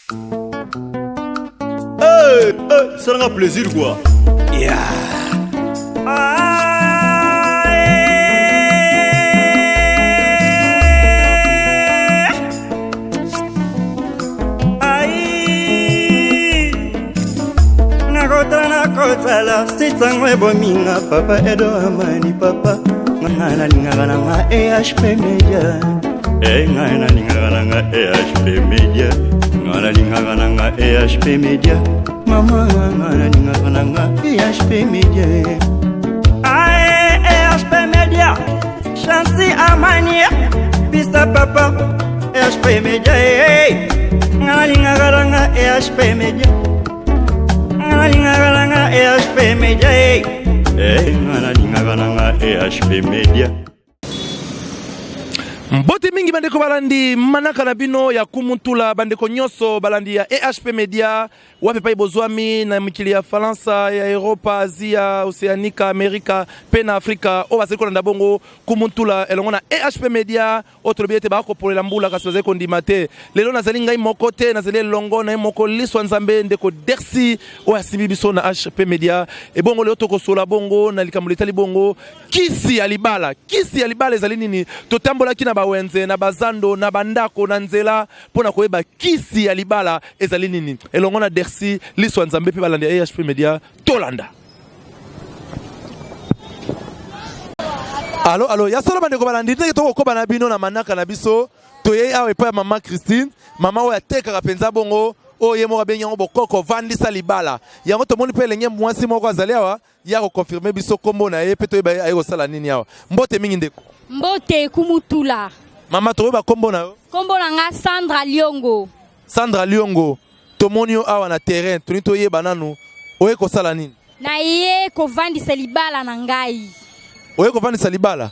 Ça rend plaisir quoi. Yeah. Nakotala sitangwe bominga papa edo amani papa ngana lingana nga EHP Media ngana lingana nga EHP Media ngana lingana nga EHP Media mama ngana lingana nga EHP Media EHP Media Chansi amani pista papa EHP Media ngana lingana nga EHP Media ngana EHP Media ngana EHP Media Mbote mingi bandeko balandi manaka na bino ya kumutula bandeko nyoso balandi ya EHP Media wape pa ibozwami na mikili ya Faransa ya Europa Asia Oceanica Amerika pena Afrika o bazeko na ndabongo kumutula elongo na EHP Media otolobiete ba ko polela mbula kasi bazeko ndimate lelo nazali ngai moko te nazali longo na moko liswa nzambe ndeko Dersi o asimi biso na EHP Media e bongo leo toko sola bongo na likamuleta libongo kisi ya libala ezali nini totambola kina bawenze na bazando na bandako na nzela pona koyeba kisi ya libala ezali nini elongo na Dersi liswa nzambe pe balandi EHP Media tolanda. Allo ya solo bandeko balandi te to ko bana bino na manaka na biso toye awe pa mama Christine mama oya teka penza bongo oye mo benyango bokoko vandisa libala yango to moni pe lenye mwasi moko azali awa ya ko confirmer biso kombo na ye pe to ba ayo sala nini awa mbote mingi ndeko mbote kumutula mama to ba kombo na yo kombo na nga Sandra Liongo to moni yo awa na terrain to ni to ye bananu oye ko sala nini na ye ko vandisa libala na ngai oye ko vandisa libala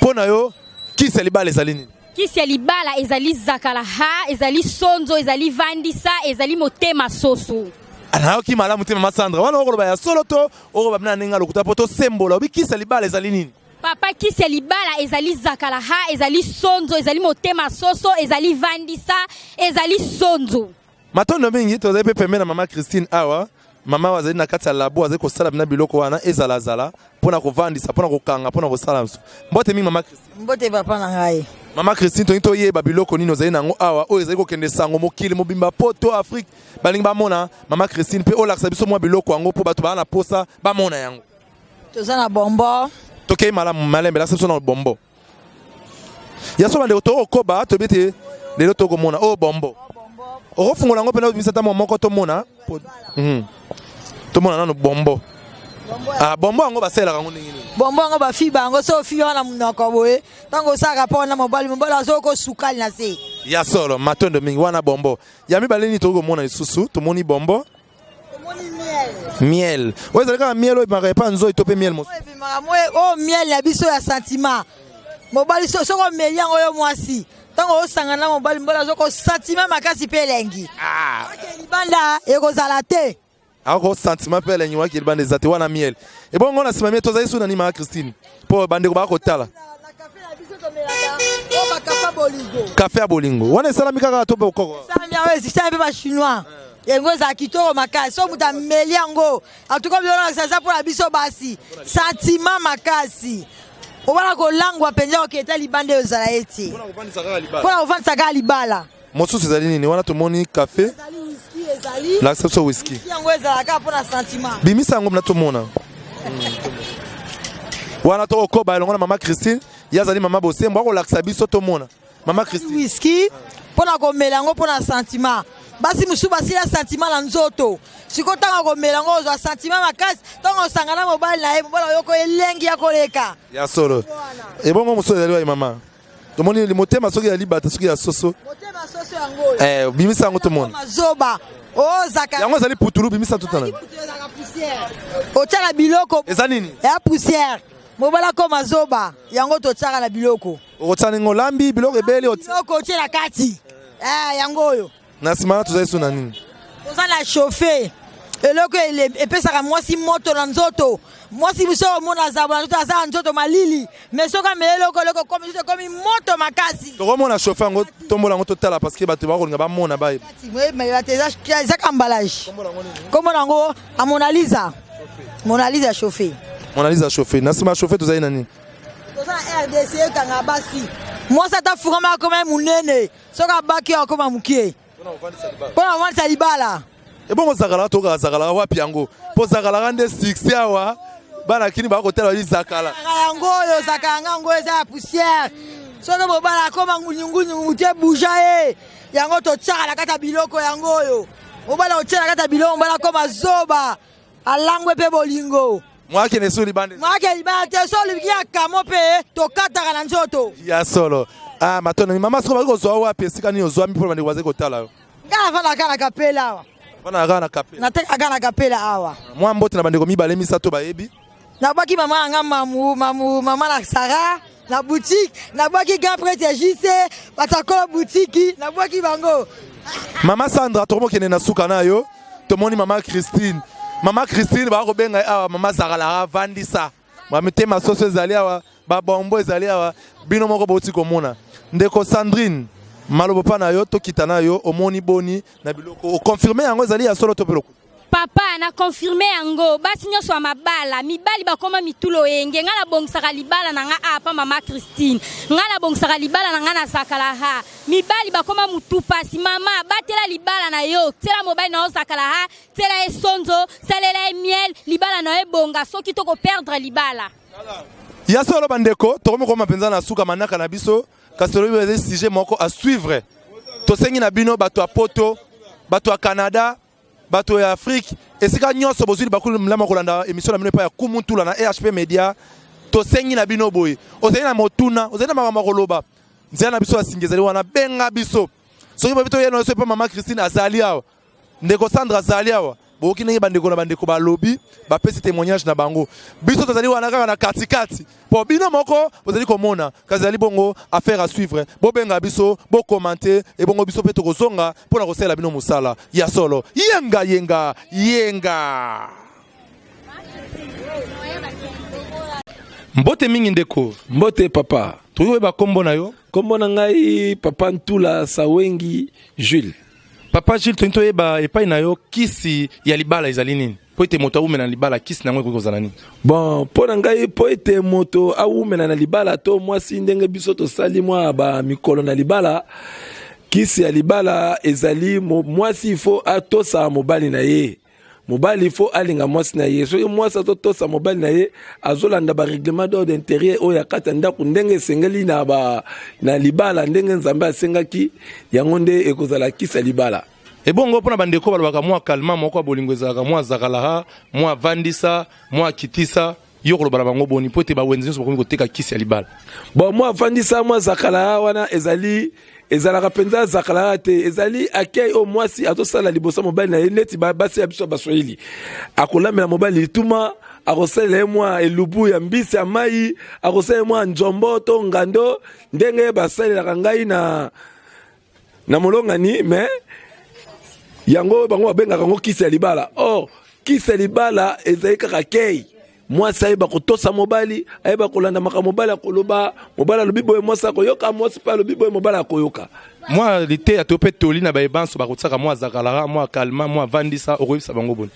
pona yo kisi libala ezali nini kisi ya libala ezali zakala ha ezali sonzo ezali vandisa ezali motema soso ana ki mala motema masandra wana okoloba ya solo to okoloba mna ninga lokuta poto sembola obi kisi ya libala ezali nini papa kisi ya libala ezali zakala ha ezali sonzo ezali motema soso ezali vandisa ezali sonzo matondo mingi to zepe pembe na mama Christine awa mama wazali na kati ya labo azali kosala bina biloko wana ezala pona kovandisa pona kokanga pona kosala mbote mingi mama Christine mbote papa na ngai mama Christine to nito yeba biloko nino zali nango awa o ezali kokende sango mokili mobimba poto Afrique balingi bamona mama Christine pe olakisa biso mwa biloko yango po bato bana posa bamona yango toza na bombo tokei malembe la biso na bombo ya so bande to okoba to bete lelo to komona o bombo o fungola ngo pena bisata moko to mona to mona nano bombo bombo ngo basela kango nini bombo ngo ba fi bango so fi wana munoko boye tango saka pona mobali azoko sukali na se ya solo matondo mingi wana bombo ya mibaleni to komona lisusu to moni bombo tomoni miel oza ka miel o ba pa nzo itope miel mo o miel ya biso ya sentiment mobali so ko meliango yo mwasi tango osanga na mobali azoko sentiment makasi pe lengi libanda ekozala te ako sentiment pe lengi waki libanda zate wana miel e bongo na simamie to za na ni mama Christine po bande ko ba ko tala na café na biso to melaka o ba café bolingo café ya bolingo wana salami kaka to pe okoko salami awe sistema pe ba chinois yengo za kitoko makasi so muta meliango atuko biona sasa pour la biso basi sentiment makasi obala ko langwa penja ko keta libanda ezala eti pona kovandisa kaka libala mosusu ezali nini wana tomoni café la so whisky yango ezalaka pona sentiment bimisa yango mna tomona wana to okoba elongo na mama Christine yazali mama Bosembo akolakisa biso tomona mama Christine whisky pona komela yango pona sentiment basi musu basila sentiment na nzoto siko tanga komela ngo ozwa sentiment makasi tanga osangana mobali na ye mobali yoko elengi ya koleka ya solo ebongo musu ezali wa mama tomoni limotema soki ya libata soki ya soso motema soso yango bimisa yango tomona mazoba ozaka yango ezali putulu bimisa tutana otiaka biloko eza nini ya poussière mobala ko mazoba yango totiaka na biloko okotiana ngo lambi biloko ebele biloko otie na kati yango oyo na nsima tozali so na nini toza na chauffe eloko epesaka mwasi moto na nzoto mwasi biso omona zabwa nzoto aza nzoto malili mais soka me eloko komi moto makasi tokomona chauffe yango tombola yango totala parce que bato bakolinga bamona baye ezaka emballage komona yango a Mona Lisa chauffe Mona Lisa chauffe na nsima chauffe tozali na nini toza na RDC ekanga basi mwasi ata fungama akoma munene soka abaki akoma mukie mpona kovandisa libala ebongo zakala toka zakala wapi yango po zakala nde 6 awa bana kini ba kotela li zakala yango oyo zakala ngango eza ya poussière soki mobala akoma ngunyungunyu mutie bouja ye yango totiaka na kati ya biloko yango oyo mobala otia na kati ya biloko mobala akoma zoba alangwe mpe bolingo mwakene so libande mwake libala te so olibiki ya kamo mpe tokataka na nzoto ya solo matono mama siko bako kozwa wapi esika nini ozwa mpo bandi kwaze kotala yo ngala fana kana kapela awa fana kana kapela nateka kana kapela awa mwa mbote na bandeko mibale misato bayebi nabaki mama nga mama na Sara na boutique nabaki grand prêtre JC batakola boutique nabaki bango mama Sandra tomokene na suka nayo tomoni mama Christine ba ko benga awa mama zakala vandisa bamitema soso ezali awa babombo ezali awa bino moko boti komona ndeko Sandrine malobo pa na yo tokita na yo omoni boni na biloko o confirmer yango ezali ya solo to peloko papa na confirmer yango basi nyonso ya mabala mibali bakoma mitulo yenge nga na bongisaka libala na nga apa mama Christine nga na bongisaka libala na nga na zakala ha mibali bakoma mutu pasi mama batela libala na yo tela mobali na yo zakala ha tela esonzo salela miel libala na yo bonga soki toko perdre libala ya solo bandeko tokomi koma penza na suka manaka na biso kasi lobi eza sujet moko à suivre tosengi na bino bato ya poto bato ya Canada bato ya Afrique esika nyonso bozuli bakulu mlama kolanda émission na bino pa ya kumutula na RHP Media tosengi na bino boye ozali na motuna ozali na makambo koloba nzela na biso asingezali wana benga biso soki bavito yeno so pa mama Christine azali awa ndeko Sandra azali awa boki ndenge bandeko na bandeko balobi bapesi témoignage na bango biso tozali wana kaka na katikati po bino moko bozali komona kazali bongo affaire à suivre bo benga biso bo commenter et bongo biso pe tokozonga pona kosela bino musala ya solo yenga mbote mingi ndeko mbote papa toyoba kombo na yo kombo na ngai papa Ntula Sawengi Jules papa Jules toyeba epai na yo kisi ya libala ezali nini po ete moto awumena na libala kisi nango ekoki kozala nini bon mpo na ngai po ete moto awumena na libala to mwasi ndenge biso tosali mwa ba mikolo na libala kisi ya libala ezali mwasi ifo atosa mobali na ye mobali ifo alinga mwasi na ye soki mwasi atotosa mobali na ye azolanda ba règlement d'ordre intérieur oyo akata ndako ndenge esengeli na libala ndenge nzambe asengaki yango nde ekozala kisa libala ebongo mpona bandeko balobaka mwa kalma moko ya bolingo ezalaka mwa zakalaha mwa vandisa mwa kitisa yo kolobala bango boni po ete bawenzi nyonso bakomi koteka kisi ya libala bon mwa vandisa mwa zakalaha wana ezalaka mpenza zakala te ezali akei o mwasi atosala liboso mobali na ye neti basi ya biso baswahili akolamela mobali lituma akosala mwa elubu ya mbisi ya mai akosala mwa njombo to ngando ndenge basalelaka ngai na molongani mais yango bango babengaka yango kisi ya libala kisi ya libala ezali kaka kei mwasi ayeba kotosa mobali ayeba kolanda makambo mobali akoloba mobali alobi boye mwasi akoyoka mwasi mpe alobi boye mobali akoyoka mwa lite ya to mpe toli na bayebanso bakotisaka mwa zakalaha mwa kalma mwa vandisa okoyebisa bango boni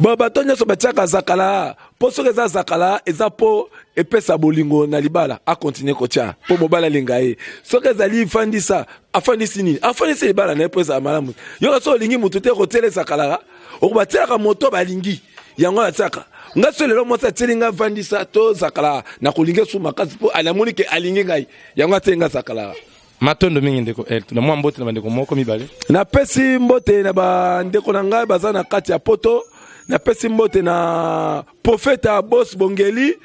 bon bato nyonso batiaka zakalaha mpo soki eza zakalaha eza mpo epesa bolingo na libala akontinue kotia mpo mobali alinga ye soki ezali vandisa afandisi nini afandisi libala na ye mpo ezala malamu yoka so olingi motu te kotiela ezakalaha okobatielaka moto balingi yango atiaka nga so lelo mwasi atieli nga vandisa to zakalaha na kolinga su makasi mpo alamoni ke alingi ngai yango atieli nga zakalaha matondo mingi ndeko na mwa mbote na bandeko moko mibale napesi mbote na bandeko na ngai baza na kati ya poto napesi mbote na profeta Boss Bongeli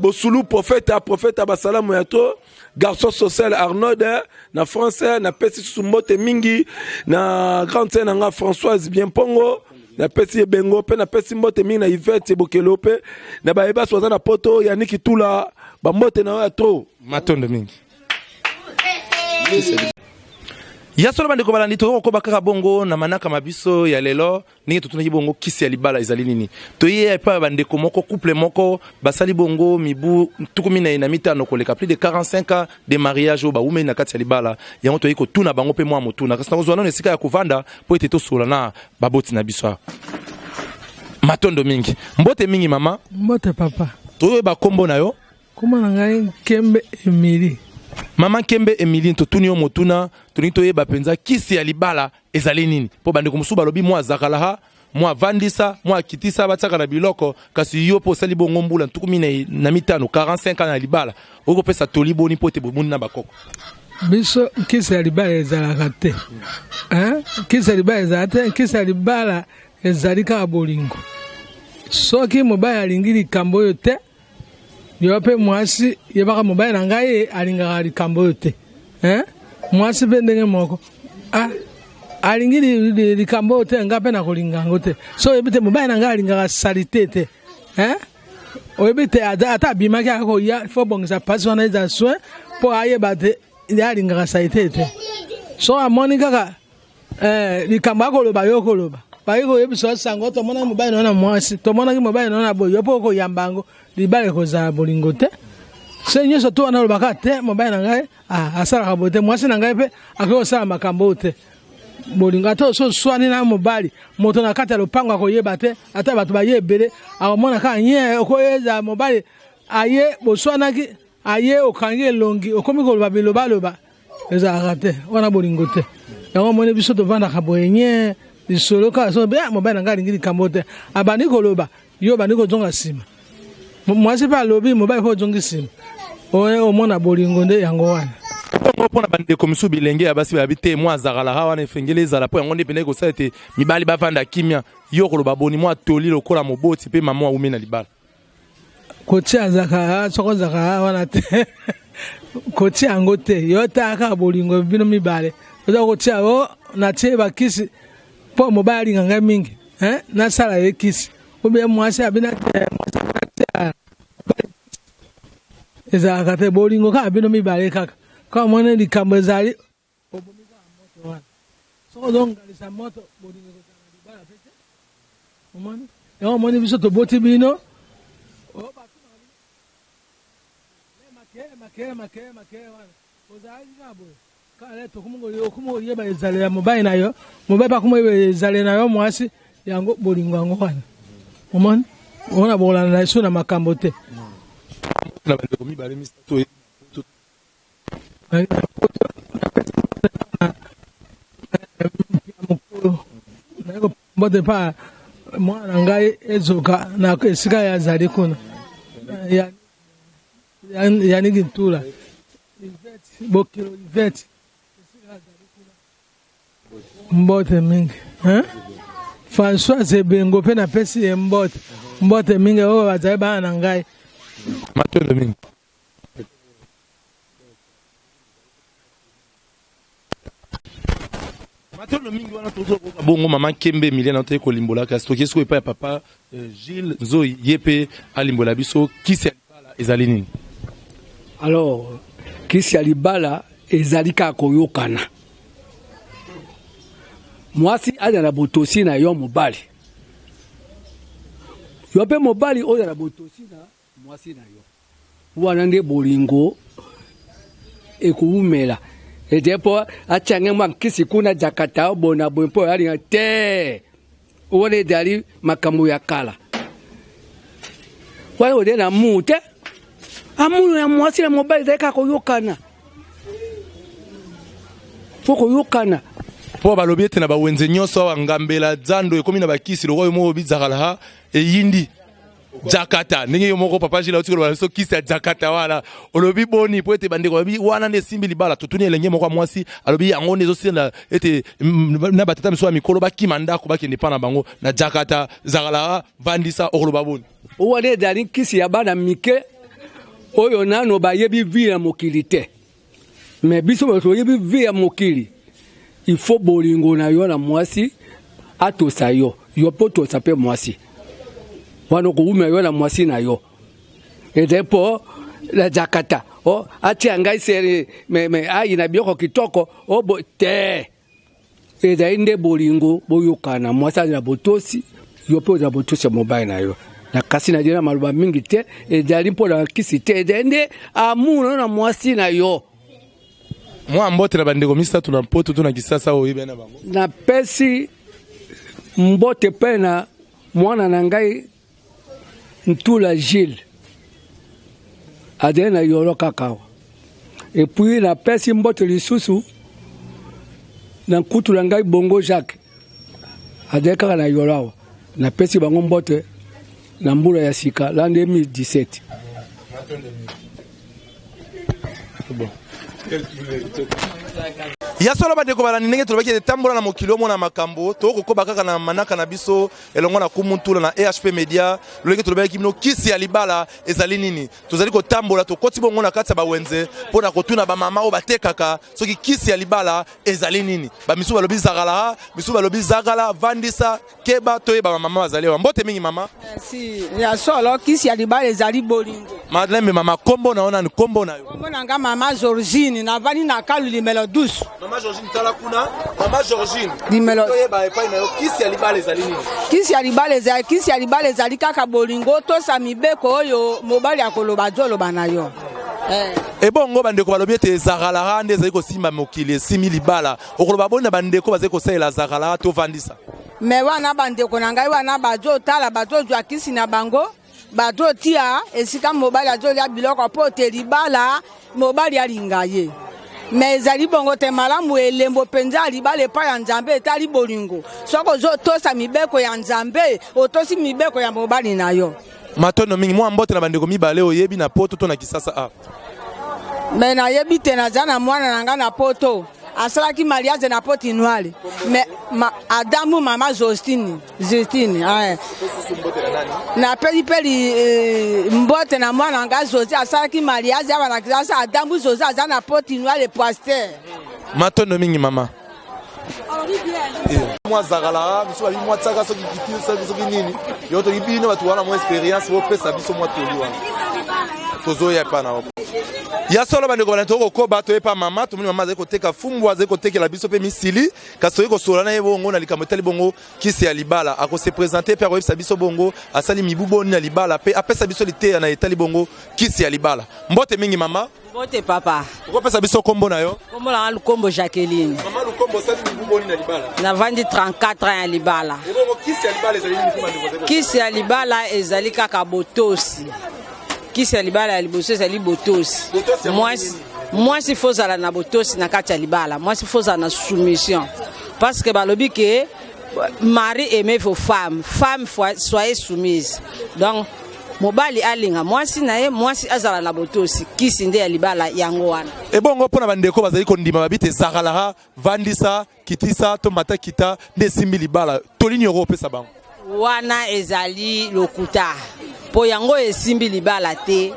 bosulu profeta basalamu ya to garçon social Arnaud na français napesi susu mbote mingi na grande sœur na nga Françoise bien pongo na pesi ebengo pe na pesi mbote mingi na Yvette Bokelo pe na bayeba soza na poto ya Niki Tula ba mbote na ya tro matondo mingi Ya solo bandeko balandi to ko bakaka bongo na manaka mabiso ya lelo ninge totuna bongo kisi ya libala ezali nini to ye pa bandeko moko couple moko basali bongo mibu tukumi na mitano koleka plus de 45 ans de mariage ba ume na kati ya libala yango to yiko tuna bango pe mwa motuna kasi na kozwana na sika ya kuvanda po ete to sola na baboti na biso matondo mingi mbote mingi mama mbote papa to ba kombo na yo koma na ngai Kembe Emily. Mama Kembe Emily to tuni yo motuna tuni to yeba penza kisi ya libala ezali nini po bande ko musuba lobi mwa zakalaha mwa vandisa mwa kitisa bataka na biloko kasi yo po sali bongo mbula tukumi na mitano 45 ans na libala oko pesa toliboni pote bomuni na bakoko biso kisi ya libala ezalaka te kisi ya libala ezalaka te kisi ya libala ezali kaka bolingo soki mobali alingi likambo oyo te yo pe mwasi yebaka mobali na ngai alingaka likambo oyo te mwasi mpe ndenge moko alingi likambo oyo te nga mpe na kolinga yango te so oyebi te mobali na ngai alingaka salite te oyebi te ata abimaki akoya fo bongisa pasi wana eza soin mpo ayeba te alingaka salite te so amoni kaka likambo akoloba yo koloba bayiko koyebisa sango tomona mobali na mwasi tomonaki mobali na boyo yo mpo koyamba yango libala kozala bolingo te se nyonso to wana olobaka te mobali na ngai asalaka boye te mwasi na ngai mpe akoki kosala makambo oyo te bolingo ata ososwani na mobali moto na kati ya lopango akoyeba te ata bato baye ebele akomona kaka nye okoyeza mobali aye boswanaki aye okangi elongi okomi koloba bilobaloba ezalaka te wana bolingo te yango moni biso tovandaka boye nye lisolo kaka so mobali na ngai alingi likambo te abandi koloba yo bandi kozonga nsima mwasi mpe alobi mobali mpe ozongi nsima omona bolingo nde yango wana mpona bandeko misu bilenge ya basi bayabi te mwa azakala wana efengeli ezala mpo yango nde pene kosala ete mibali bavanda kimia yo koloba boni mwa toli lokola moboti mpe mama aume na libala kotia azakala soko azakala wana te kotia yango te yo taka bolingo bino mibale oza kotia o natie bakisi mpo mobali alinga ngai mingi nasala ye kisi obe mwasi abina te ezalaka te bolingo kaka bino mibale kaka kaka mone likambo ezali obomika moto wana soko ozongalisa moto bolingo kozala libala pe te omoni yango omoni biso toboti bino makele wana ozalaki kaka boye kale tokumokoma koyeba ezale ya mobali na yo mobali mpe akoma ezale na yo mwasi yango bolingo yango wana omoni ona bolanda eso na makambo te na bandeko mibale misato mbote mpa mwana ngai ezoka na esika yazali kuna yaniki ntula bokilo ivete mbote mingi François Ebengo mpe napesi ye mbote mingi oyo bazali bana na ngai matondo mingi matondo mingi wana tozokoka bongo mama Kembe Emily na toye kolimbola kasi toki esiko epai ya papa Gilles Nzoi ye mpe alimbola biso kisi ya libala ezali nini alors kisi ya libala ezali kaka koyokana mwasi aza na botosi na yo mobali yo mpe mobali oyo na botosi na mwasi na yo wana nde bolingo ekowumela ete mpo atiange mwa nkisi kuna jakata obona boye mpo alinga te wana ezali makambo ya kala wana ode na mu te amunu ya mwasi na mobali ezali kaka koyokana fo koyokana po balobi ete na bawenze nyonso awa ngambela zando ekomi na bakisi lokoyo moko bizakala eyindi Jakarta ndenge yo moko papa Gilles otiko balobi so kisi ya Jakarta wana olobi boni po ete bandeko babi wana nde simbi libala totuni elenge moko mwasi alobi yango nde zosila ete na batata miso ya mikolo bakima ndako bakende pa na bango na Jakarta zakala vandisa okoloba boni wana ezali kisi ya bana mike oyo nano bayebi vi ya mokili te me biso toyebi vi ya mokili il faut bolingo na yo na mwasi atosa yo mpo tosa mpe mwasi wana koumia yo na mwasi na yo ete mpo la Jakarta o atia ngai sere me ai na bioko kitoko o bo te eza inde bolingo boyokana mwasi na botosi yo pe za botosi mobile na yo na kasi na dina maluba mingi te ezali mpo na kisi te ende amour na mwasi na yo mwa mbote na bandeko misatu na mpoto to na kisasa oyibe na bango na pesi mbote pe na mwana na ngai Ntula Gilles adena yolo kakao et puis na pesi mbote lisusu na kutu la ngai Bongo Jacques adeka na yolo na pesi bango mbote na mbula ya sika l'an 2017 bon ya solo bandeko balandi ndenge tolobaki tambola na mokilo mona makambo tokokoba kaka na manaka na biso elongo na kumuntula na EHP Media lolenge tolobaki bino kisi ya libala ezali nini tozali kotambola tokoti bongo na kati ya bawenze mpona kotuna bamama oyo batekaka soki kisi ya libala ezali nini bamisu balobi zakala misu balobi zakala vandisa keba toyeba bamama bazali awa mbote mingi mama si ya solo kisi ya libala ezali bolingo Madeleine mama kombo na ona ni kombo na yo kombo na nga mama Georgine na vani na kalu limelo douce mama Georgine tala kuna mama Georgine limelo toyeba epai na yo kisi ya libala ezali nini kisi ya libala ezali kaka bolingo tosa mibeko oyo mobali akoloba joloba na yo ebongo bandeko balobi ete ezakala nde ezali kosimba mokili esimi libala okoloba boni na bandeko bazali kosalela zakala to vandisa me wana bandeko na ngai wana bazotala bazozwa kisi na bango bazotia esika mobali azolia biloko mpo te libala mobali alinga ye me ezali bongo te malamu elembo mpenza ya libala epai ya nzambe etali bolingo soki ozotosa mibeko ya nzambe otosi mibeko ya mobali na yo matondo mingi mwa mbote na bandeko mibale oyebi na poto to na kisasa me nayebi te naza na mwana na ngai na poto asalaki mariage na poti noire me adamu mama Justine na peli mbote na mwana nga José asalaki mariage ya bana kisasa adamu José aza na poti noire pasteur matondo mingi mama mwa zakala biso babi mwa tsaka soki kitisa soki nini yo to ibino batu wana mwa experience bo pesa biso mwa toli wana tozoya pa na ya solo bandeko banatoko ko bato epa mama tumuni mama zeko teka fumbwa zeko tekela biso pe misili kaso ko solana yebongo na likambo tali bongo kisi ya libala ako se présenter pe ko yebisa biso bongo asali mibuboni na libala pe apesa biso lite na etali bongo kisi ya libala mbote mingi mama mbote papa ko pesa biso kombo na yo kombo na Lukombo Jacqueline mama Lukombo sali mibuboni na libala na vandi 34 ans ya libala ebongo kisi ya libala ezali nini kuma ndeko kisi ya libala ezali kaka botosi kisi ya libala ya liboso ezali botosi mwasi fozala na botosi na kati ya libala mwasi fozala na soumission parce que balobi ke mari aime vos femmes soyez soumise donc mobali alinga mwasi na ye mwasi azala na botosi kisi nde ya libala yango wana ebongo mpona bandeko bazali kondima babite zakala vandisa kitisa to mata kita nde simbi libala tolini yoko opesa bango wana ezali lokuta po yango esimbi libala te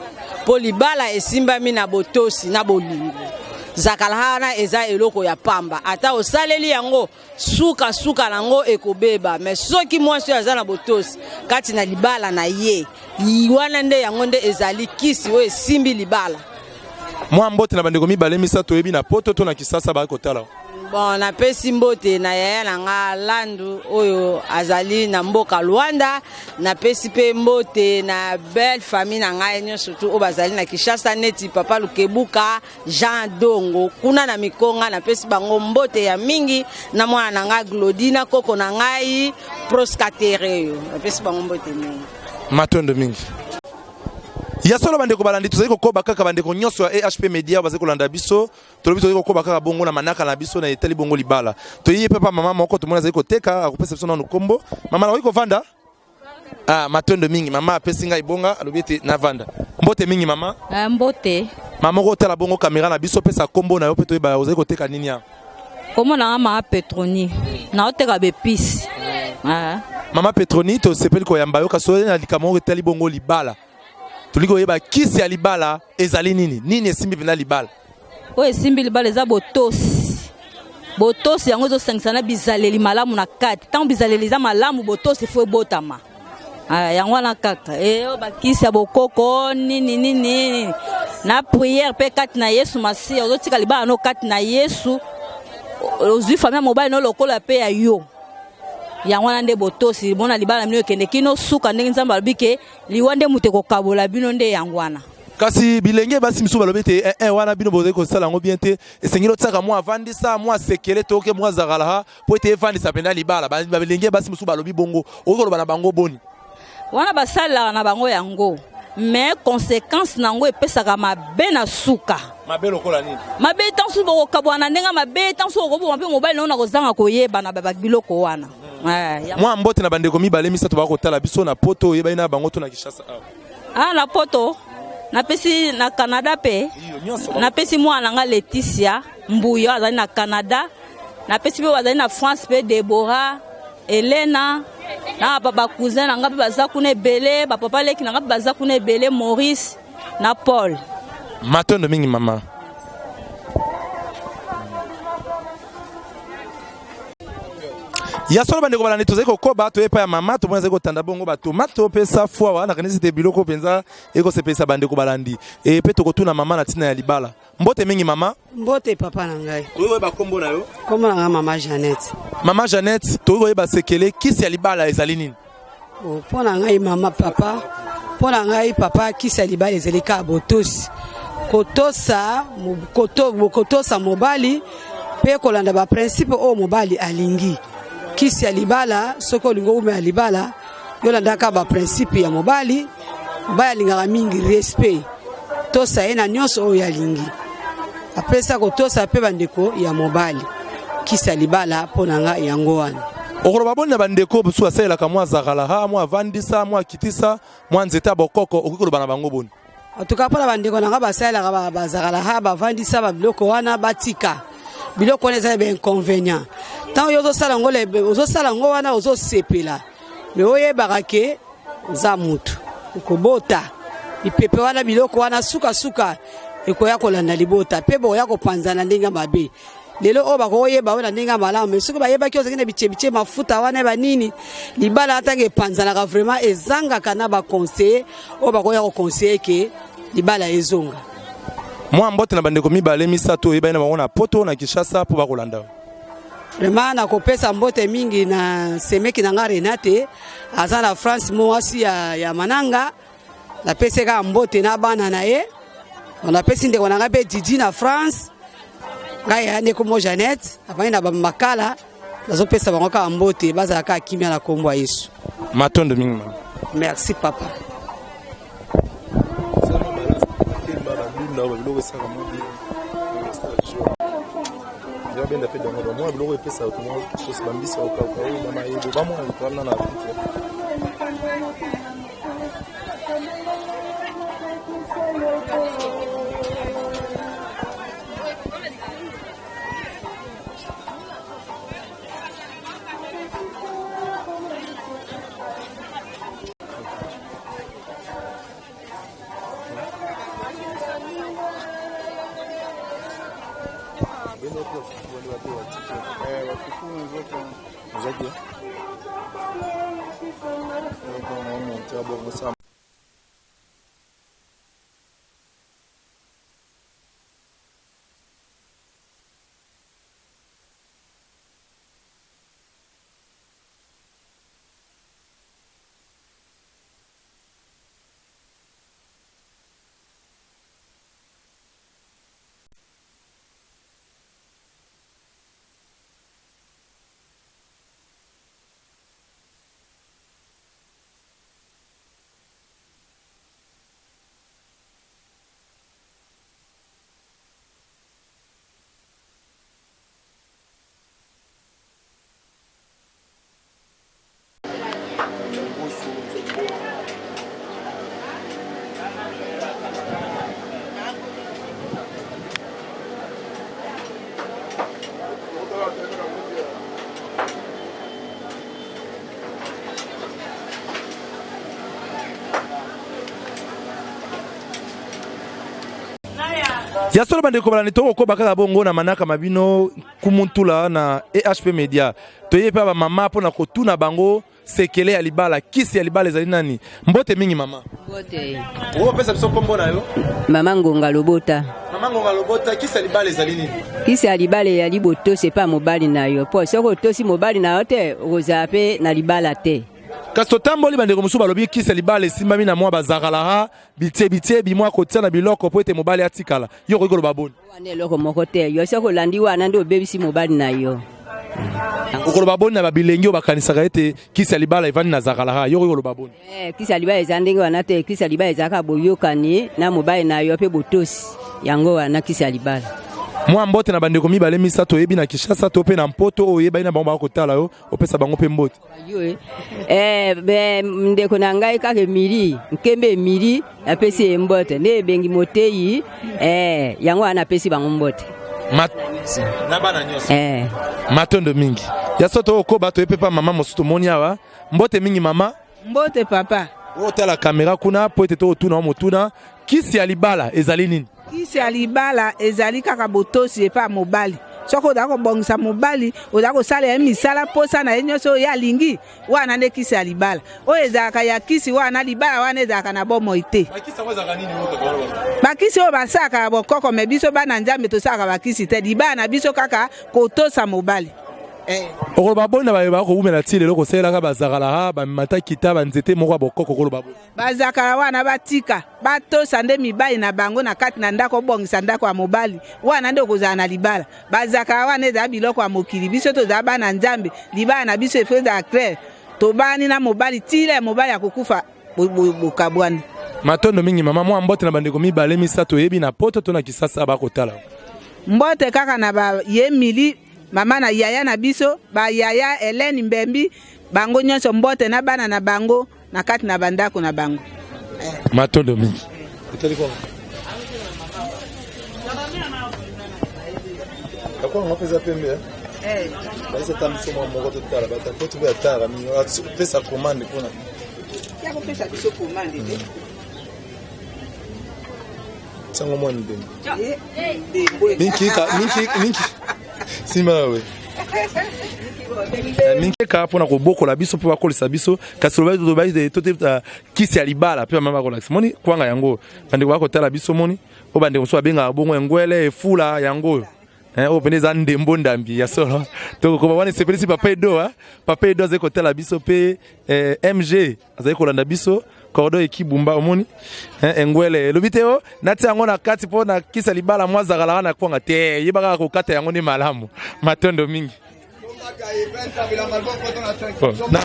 po libala esimbami na botosi na bolingo zakala hana eza eloko ya pamba ata osaleli yango suka nango ekobeba mais soki mwasi aza na botosi kati na libala na ye wana nde yango nde ezali kisi oyo esimbi libala mwa mbote na bandeko mibale misato yebi na poto to na kisasa ba kotala bon napesi mbote na yaya na nga Landu oyo azali na mboka Luanda napesi pe mbote na belle famille na nga enyo surtout o bazali na Kishasa neti papa Lukebuka Jean Dongo kuna na Mikonga napesi bango mbote ya mingi na mwana na nga Glodina koko na ngai Proscaterio napesi bango mbote mingi matondo mingi ya solo bandeko balandi tozali kokoba kaka bandeko nyonso ya EHP Media bazali kolanda biso tolobi tozali kokoba kaka bongo na manaka na biso na etali bongo libala toyi papa mama moko to mona zali koteka akopesa biso na kombo mama na ko vanda matondo mingi mama apesi ngai bonga alobi ete na vanda mbote mingi mama mbote mama ko tala bongo kamera na biso pesa kombo na yo pe toyi ba ozali koteka nini ya komo na mama Petroni na oteka bepisi mama Petroni to sepeli ko yamba yo kaso na likamo etali bongo libala tuliko yeba kisi ya libala ezali nini esimbi pena libala o esimbi libala eza botosi yango ezosangisana bizaleli malamu na kati ntango bizaleli eza malamu botosi fo ebotama yango wana kaka bakisi ya bokoko nini na prière pe kati na Yesu masi ozotika libala no kati na Yesu ozwi famille mobile no lokola pe ya yo ya wana nde botosi bona libala mino kende kino suka ndenge nzamba albike liwande muteko kabola bino nde yangwana kasi bilenge basi misu balobi te wana bino boze ko sala ngo bien te esengelo tsaka mo avandisa mo asekele to ke mo azakala po te evandisa penda libala bilenge basi misu balobi bongo okolo bana bango boni wana basala na bango yango mais conséquence nango epesaka mabe na suka mabe lokola nini mabe tansu boko kabwana ndenga mabe tansu boko mabe mobile na kozanga koyeba na babiloko wana moi mbote na bandeko mibale misato bakotala biso na poto oyeba ina bango to na Kishasa na poto na pesi na Canada pe na pesi mwana nga Laetitia Mbuyo azali na Canada na pesi pe azali na France pe Deborah Elena na papa cousin na nga pe baza kuna ebele ba papa leki na nga pe baza kuna ebele Maurice na Paul matondo mingi mama ya solo bandeko balandi tozali kokoba toyepa ya mama tomona zali kotanda bongo batomato pe safwa wana kanisi te biloko penza ekosepesa bandeko balandi pe tokotuna mama na tina ya libala mbote mingi mama mbote papa na ngai toyeba kombo na yo kombo na ngai mama Jeannette toyeba sekele kisi ya libala ezali nini mpo na ngai mama papa mpo na ngai papa kisi ya libala ezali ka botosi kotosa mobali pe kolanda ba principe o mobali alingi kisi ya libala soko lingo ume ya libala yolanda ka ba principe ya mobali baya lingaka mingi respect tosa ena nyonso o ya lingi apesa ko tosa pe bandeko ya mobali kisi ya libala pona nga yango wana okoloba bonna bandeko busu asalela mwa zakala ha mwa vandisa mwa kitisa mwa nzeta bokoko okikoloba na bango boni atuka pona bandeko nanga basalela bazakala ha bavandisa ba biloko wana batika biloko wana eza be inconvénient tant yo zosala ngo lebe ozosala ngo wana ozosepela me oyebaka ke za mutu ukobota ipepe wana biloko wana suka ekoya kolanda libota pe boya kopanzana ndenge mabe lelo o bakoyeba wana ndenge malamu mais soki bayebaki ozakina biche mafuta wana banini libala atange epanzanaka vraiment ezangaka na baconseiller o bakoya koconseiller ke libala ezonga mwa mbote na bandeko mibale misato oyeba ina bango na poto na Kishasa po bakolanda vraiment nakopesa mbote mingi na semeki na nga Renate aza na France mwasi ya mananga napeseka mbote na bana na ye napesi ndeko na nga pe Didi na France ngai ya ndeko mo Jeannette avani na bamakala nazopesa bango ka mbote bazalaka kimia na kombo ya Yesu matondo mingi mama merci papa benda pe dans le mois bleu et ça autrement chose bambisa au cas où mama yebo ba moi na na ya solo bandeko balani to ko bakaka bongo na manaka mabino kumuntula na EHP Media toyepa ba mama pona kotuna bango sekele ya libala kisi ya libala ezali nani mbote mingi mama mbote o pesa biso kombo na yo mama Ngonga Lobota kisi ya libala ezali nini kisi ya libala ya liboto c'est pas mobali na yo po soko tosi mobali na yo te ozape na libala te kasi totamboli bandeko mosusu balobi kisi ya libala esimbami na mwa bazakalaha bitie bimwa kotia na biloko po ete mobali atikala yo koki koloba boni wana eloko moko te yo soko olandi wana nde obebisi mobali na yo okoloba boni na babilengi oyo bakanisaka ete kisi ya libala evandi na zakalaha yo koki koloba boni kisi ya libala eza ndenge wana te kisi ya libala ezalaka boyokani na mobali na yo mpe botosi yango wana kisi ya libala mwa mbote na bandeko mibale misato oyebi na Kinshasa to pe na mpoto oyo oyebani na bango bakotala yo opesa bango mpe mbote ndeko na ngai kaka Emili nkembe Emili apesi mbote nde ebengi Moteyi yango wana apesi bango mbote na bana nyonso matondo mingi ya soto okoba to epepa mama mosusu moni awa mbote mingi mama mbote papa otala kamera kuna po ete to otuna motuna kisi ya libala ezali nini kisi ya libala ezali kaka botosi epa mobali soko oza kobongisa mobali oza kosala ye misala posa na ye nyonso oyo alingi wana nde kisi ya libala oyo ezalaka ya kisi wana libala wana ezalaka na bomoi te bakisi oyo basalaka ya bokoko me biso bana nzambe tosalaka bakisi te libala na biso kaka kotosa mobali okoloba boni na bayeba koumela ti lelo kosalelaka bazakala bamata kita banzete moko ya bokoko okoloba boni bazakala wana batika batosa nde mibali na bango na kati na ndako obongisa ndako ya mobali wana nde okozala na libala bazakala wana ezala biloko ya mokili biso tozala bana nzambe libala na biso efo ezala claire tobani na mobali tila ya mobali akokufa bokabwani matondo mingi mama mwa mbote na bandeko mibale misato oyebi na poto to na Kisasa bakotala mbote kaka na bayemili mama na yaya na biso ba yaya Hélène Mbembi bango nyonso mbote na bana na bango na kati na bandako na bango matondo mingi Kwa ngopeza pembe basi tambiso mwa moko totala batakotu bya tara mingi pesa commande kuna ya ko pesa biso commande te sango mwana ndeni minki simawe minki ka pona ko bokola biso po bakolisa biso kasi loba to baide to kisi ya libala pe mama ko lakisi moni kwanga yango bande ko bakotala biso moni o bande ko so benga bongo engwele efula yango o peneza ndembo ndambi ya solo to ko wana sepelisi papa edo zeko tala biso pe MG azeko landa biso kordo ekibumba omoni engwele lobiteo nati yango na kati po na kisa libala mwazakala na kwanga te yebaka ko kata yango ni malamu matondo mingi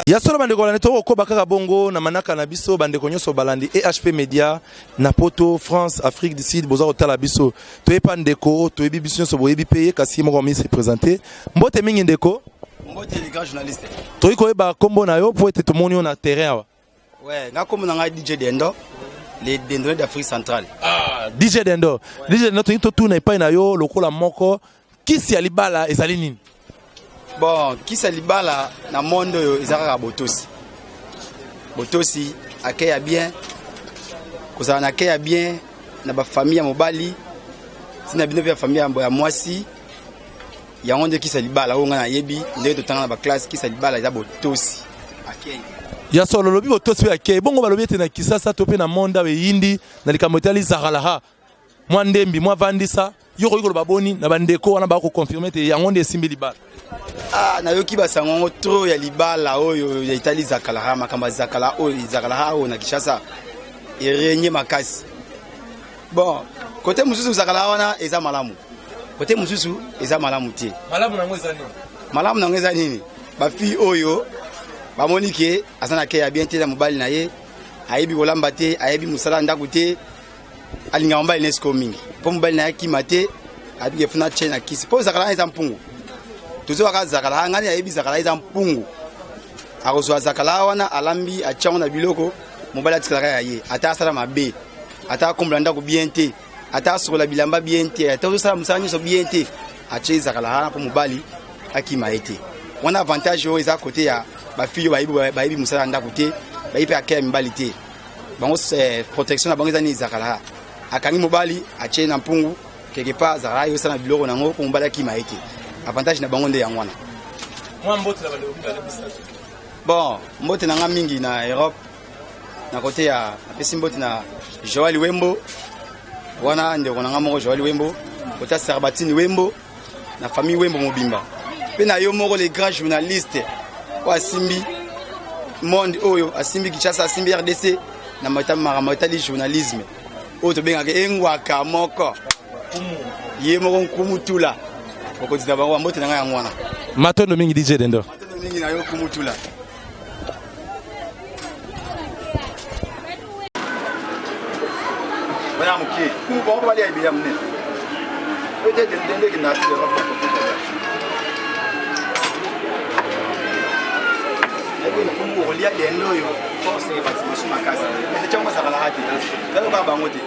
ya solo bandeko la to ko bakaka bongo na manaka na biso bandeko nyoso balandi EHP Media na poto France Afrique du Sud boza otala biso to epa ndeko to ebi biso nyoso boyebi pe kasi moko mi se présenter mbote mingi ndeko mbote les grands journalistes to iko eba kombo na yo po ete to moni na terrain wa ouais nga kombo na nga DJ Dendo les Dendo d'Afrique centrale DJ Dendo to tuna epa na yo lokola moko kisi ya libala ezali nini bon kisi ya libala na mondo yo ezaka botosi akeya bien kozala na akeya bien na ba famille ya mobali tina bino ya famille ya mwasi yango nde kisi ya libala oyo nga na yebi ndenge totanga na ba classe kisi ya libala eza botosi akeya ya solo lobi botosi pe akeya bongo balobi ete na Kisasa to pe na monda we yindi na likambo etali zakalaha mwa ndembi mwa vandisa yoko yiko baboni na bandeko wana ba ko confirmer te yango nde simbi libala nayoki basango trop ya libala oyo ya Italie zakala makamba zakala oyo zakala oyo na Kinshasa erenye makasi bon côté mususu zakala wana eza malamu côté mususu eza malamu te malamu na ngeza nini ba fille oyo ba monike azana ke ya bien te na mobali na ye ayebi kolamba te ayebi musala ndako te alinga mobali nesko mingi po mobali na ye kimate abi funa chena kisi po zakala eza mpungu tuzo waka zakala ngani ayebi zakala eza mpungu akozwa zakala wana alambi achango na biloko mobali atikala ya ye ata sala mabe ata komblanda ko bien te ata sokola bilamba bien te ata osala musanyi so bien te ache zakala po mobali akima ete wana avantage o eza côté ya ba filles bayebi musala ndako te bayebi akaya mibali te bango protection na bango eza ni zakala akangi mobali ache na mpungu quelque part zakala yo sana biloko nango po mobali akima ete avantage na bango nde yango wana mwa mbote la bale Bon, mbote na nga mingi na Europe. Na côté ya apesi mbote na Joali Wembo. Wana ndeko na nga moko Joali Wembo. Côté Serbatine Wembo. Na famille Wembo Mobimba. Pe na yo moko les grands journalistes. Wa Simbi Monde Oyo, Asimbi Kinshasa, Asimbi RDC. Na matali journalisme. Oyo to benga ke engwaka moko. Ye moko nkumutula. Okotina bango mbote na nga ya ngwana. Matondo mingi DJ Dendo. Matondo mingi na yo kumutula. Bana mukie. Ku bongo bali aibi ya mne. Oje dende ke na tile ba ko. Ego ku olia dendo yo. Force ba ti musu makasa. Ese chama sa kala hati. Dalo ba bango ti.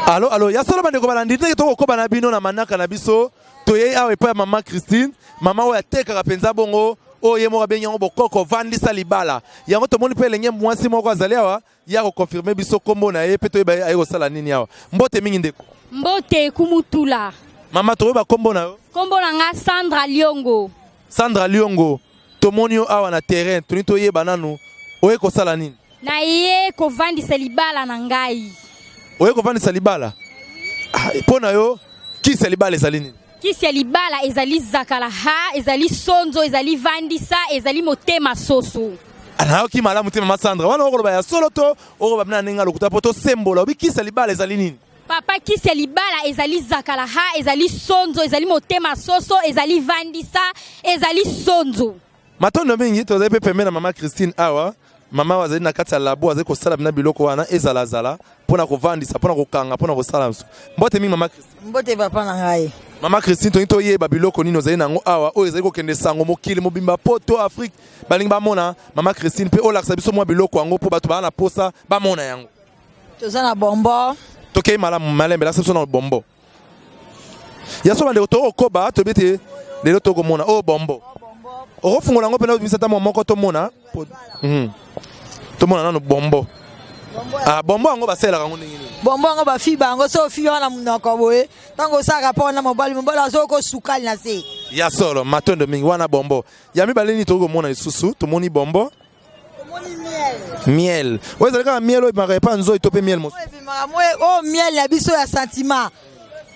Allo, ya solo bande ko balandi te to ko bana bino na manaka na biso to ye awe pa mama Christine, mama wa teka penza bongo o ye mo ka benyango bokoko vandisa libala. Yango to moni pe lenye mwasi moko azali awa ya ko confirmer biso kombo na ye pe to ye ayo sala nini awa. Mbote mingi ndeko. Mbote kumutula. Mama to ba kombo na yo? Kombo na nga Sandra Liongo. Sandra Liongo. To moni yo awa na terrain, to ni to ye bananu. Oye ko sala nini? Na ye ko vandisa libala na ngai. Oye ko vandisa libala? Pona yo kisi libala ezali nini? Kisi libala ezali zakala ha, ezali sonzo, ezali vandisa, ezali motema soso. Ana ki mala motema masandra. Wana okoloba ya solo to okoloba na ninga lokuta poto sembola. Obi kisi libala ezali nini? Papa kisi libala ezali zakala ha, ezali sonzo, ezali motema soso, ezali vandisa, ezali sonzo. Matondo mingi to zepe pembe na mama Christine awa. Mama wazali na kati ya labo wazali kosala bina biloko wana ezala pona kovandisa pona kokanga pona kosala msu. Mbote mingi mama Christine. Mbote papa na ngai. Mama Christine to into yeba biloko nino zali nango awa o ezali kokende sango mokili mobimba poto Afrique balingi bamona mama Christine pe olakisa biso mwa biloko yango po bato bana posa bamona yango. Tozana bombo. Tokei malamu malembe lakisa biso na bombo. Yaso bande to okoba to bete lelo to komona o bombo. Okofungola ngo pena bisata moko to mona. To mona nano bombo. Ah bombo ngo basela kango nini. Bombo ngo ba fi bango so fi wana munoko boye. Tango saka pona mobali azoko sukali na se. Ya solo matondo mingi wana bombo. Ya mibaleni to komona isusu to moni bombo. To moni miel. Miel. Weza kama miel o maka pa nzo itope miel mo. O miel ya biso ya sentiment.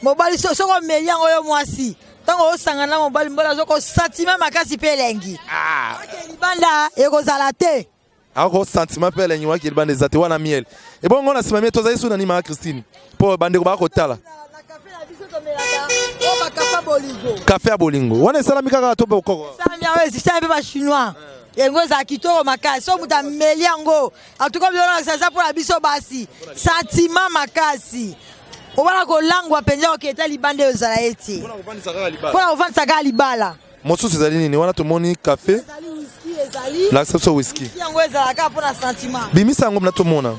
Mobali so ko meliango yo mwasi. Tango osangana mobali mbola azoko sentiment makasi pe lengi. Ah. Libanda ekozala te. Ako sentiment pe lengi wa ki libanda zate wana miel. E bongo na simamie to zayisu na ni mama Christine. Po bande ko ba ko tala. Na café la biso to melaka. O ba café bolingo. Café bolingo. Wana salami kaka to be koko. Salami awe si chambe ba chinois. Yengo za kitoko makasi. So muta meliango. Atuko biona sasa pour la biso basi. Sentiment makasi. Obala ko langwa penja oketa libande ozala eti. Pona kovandisa kaka libala. Mosusu ezali nini wana tomoni café. Ezali whisky ezali. La sepso whisky. Yango ezalaka mpona sentiment. Bimisa yango mna tomona.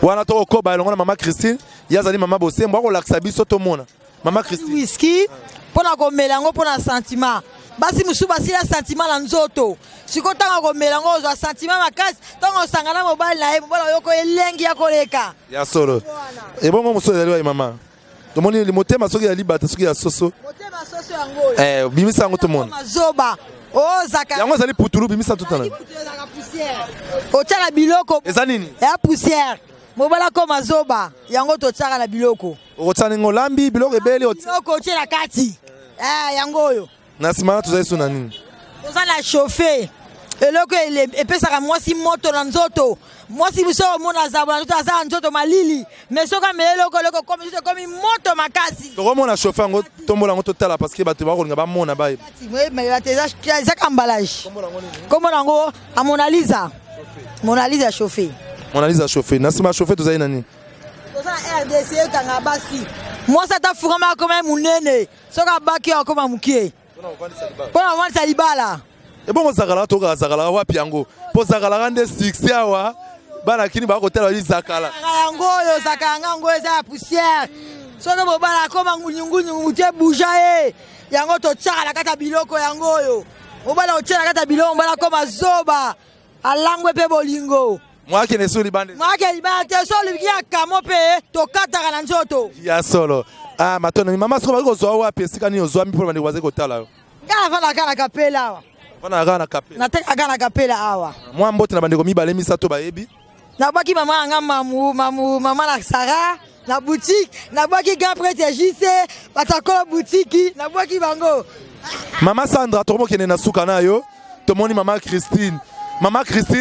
Wana to okoba elongo na mama Christine yazali mama bosembo akolakisa biso tomona. Mama Christine whisky mpona komela yango mpona sentiment. Basi musu basila sentiment na nzoto. Siko tanga komela ngo ozwa sentiment makasi tanga osangana mobali na ye mobali yoko elengi ya koleka. Ya solo. Ebongo musu ezali wa mama. Tomoni le motema soki ya libata soki ya soso. Motema soso yango. Bimisa yango tomona. Mazoba. O zaka. Yango ezali putulu bimisa tutana. Otala biloko. Eza nini? Ya poussière. Mobala ko mazoba. Yango totsaka na biloko. Otani ngolambi biloko ebeli oti. Biloko otela kati. Yango oyo. Na sima tuzayisu na nini? Tozana chauffer. Eloko epesaka mwasi moto na nzoto. Mwasi biso mona zabona nzoto azala nzoto malili. Mais soka meloko loko komi moto makasi. Tokomona chauffer yango tombola yango totala parce que bato bakolinga bamona baye. Mais ezaka emballage. Kombo nango a Mona Lisa. Mona Lisa chauffer. Mona Lisa chauffer. Na sima chauffer tozali nani? Tozana RDC kanga basi. Mwasi ata furama koma munene. Soka baki akoma mukie. Pona kovandisa libala. Ebongo zakala toka zakala wapi yango po zakala nde 6 awa bana kini ba ko tela li zakala yango yo zakanga ngo eza ya poussière soki mobala akoma ngunyungunyu mutie buja ye yango totyaka na kati ya biloko yango oyo mobala otyaka na kati ya biloko mobala akoma zoba alangwe pe bolingo mwake ne suli bande mwake libala te so likia kamo pe tokataka na nzoto ya solo matono mama siko bako zo wa pesika ni ozwa mi pour bande waze kotala yo ngala fana kana kapela awa fana kana kapela nateka kana kapela awa mwa mbote na bande ko mibale misato bayebi na baki mama anga mama na Sara na boutique na baki grand prêtre JC batakola boutique na baki bango mama Sandra tomo kene na suka na yo tomoni mama Christine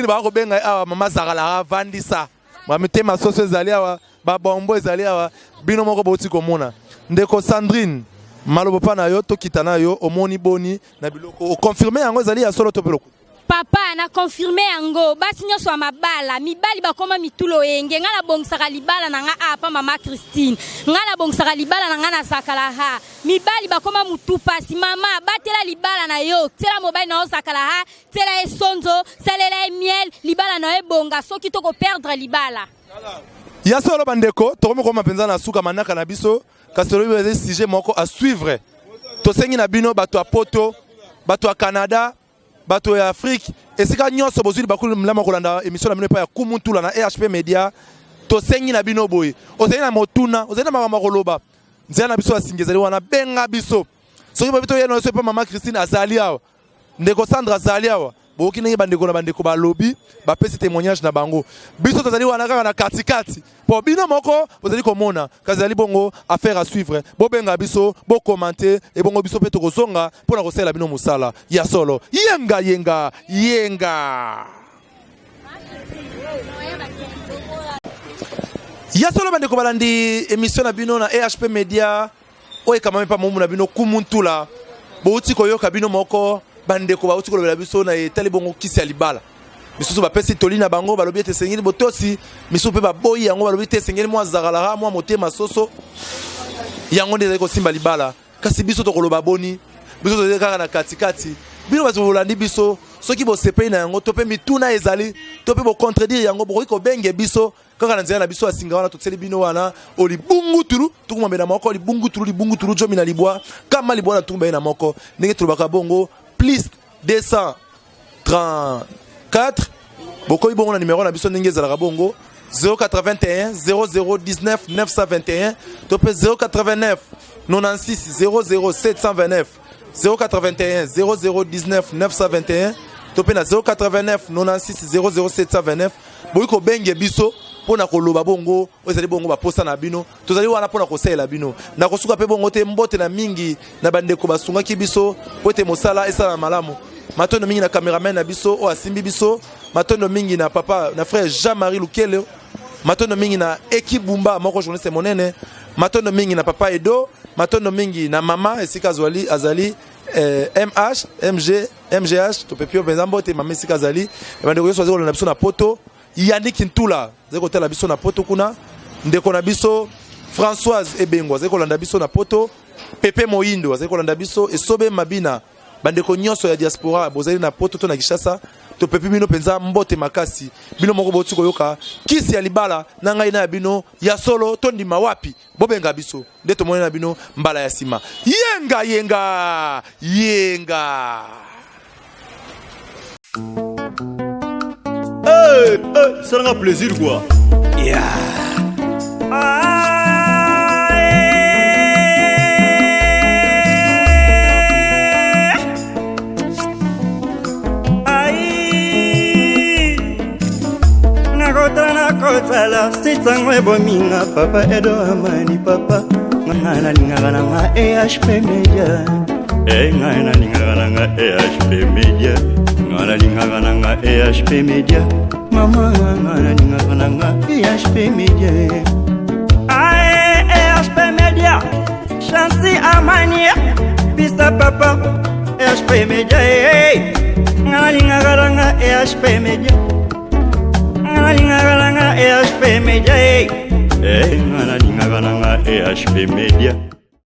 ba ko benga awa mama Zakalara vandisa bamitema soso ezali awa babombo ezali awa bino moko boti komona ndeko Sandrine malobo pa na yo tokita na yo omoni boni na biloko o confirmer yango ezali ya solo to peloko papa na confirme yango basi nyonso ya mabala mibali bakoma mitulo yenge nga na bongisaka libala na nga apa mama Christine nga na bongisaka libala na nga na Zakalaha mibali bakoma mutu pasi mama batela libala na yo tela mobali na yo Zakalaha tela esonzo salela miel libala na yo bonga soki toko perdre libala ya solo bandeko tokomi koma penza na suka manaka na biso kasi tolobi eza sujet moko à suivre tosengi na bino bato ya poto bato ya Canada bato ya Afrique esika nyonso bozuli bakulu mlama kolanda émission na bino pa ya Kumuntula na EHP Media tosengi na bino boye osengi na motuna osengi na makambo koloba nzela na biso asingezali wana benga biso soki babito yeno so pa mama Christine azali awa ndeko Sandra azali awa boki ndenge bandeko na bandeko balobi bapesi témoignage na bango biso tozali wana kaka na katikati po bino moko bozali komona kazali bongo affaire à suivre bo benga biso bo commenter et bongo biso pe tokozonga pona kosela bino musala ya solo yenga ya solo bandeko balandi émission na bino na EHP Media oye kama même pas momu na bino Kumuntula bouti koyoka bino moko bandeko ba uti kolobela biso na etali bongo kisi ya libala misusu bapesi toli na bango balobi ete sengeli botosi misusu pe baboyi yango balobi ete sengeli mwa Zakalaha mwa motema soso yango nde ezali kosimba libala kasi biso tokoloba boni biso tozali kaka na katikati bino bato bolandi biso soki bosepeli na yango to mpe mituna ezali to mpe bocontredire yango bokoki kobenge biso kaka na nzela na biso asinga wana toseli bino wana olibungutulu tukumambe na moko libungutulu jomi na libwa kama libwa na tukumba ye na moko ndenge tolobaka bongo plus 234 bokoyi bongo na numéro na biso ndenge ezalaka bongo 081 0019 921 to pe 089 96 00729 081 0019 921 to pe na 089 96 00729 boyi ko benge biso pona koloba bongo ezali bongo baposa na bino tozali wana pona kosalela bino na kosuka pe bongo te mbote na mingi na bandeko basungaki biso po ete mosala esala malamu matondo mingi na cameraman na biso o asimbi biso matondo mingi na papa na frère Jean-Marie Lukele matondo mingi na Ekibumba moko journaliste monene matondo mingi na papa Edo matondo mingi na mama esika azali MGH to pepio benzambo te mama esika azali bandeko yoso azali na biso na poto Yannick Ntula zeko tela biso na poto kuna ndeko na biso Françoise Ebengo zeko landa biso na poto Pepe Moindo zeko landa biso Esobe Mabina bandeko nyonso ya diaspora bozali na poto to na Kishasa to pepe bino penza mbote makasi bino moko botiko yoka kisi ya libala na ngai na bino ya solo to ndima wapi bobenga biso nde to monena bino mbala ya sima yenga ça rend plaisir quoi. Nakotala sitangwe bominga papa Edo Amani papa ngana lingana nga EHP Media ngana lingana nga EHP Media ngana lingana nga EHP Media mama ngana lingana nga EHP Media EHP Media Chansi Amani pista papa EHP Media ngana lingana nga EHP Media ngana lingana nga EHP Media ngana lingana nga EHP Media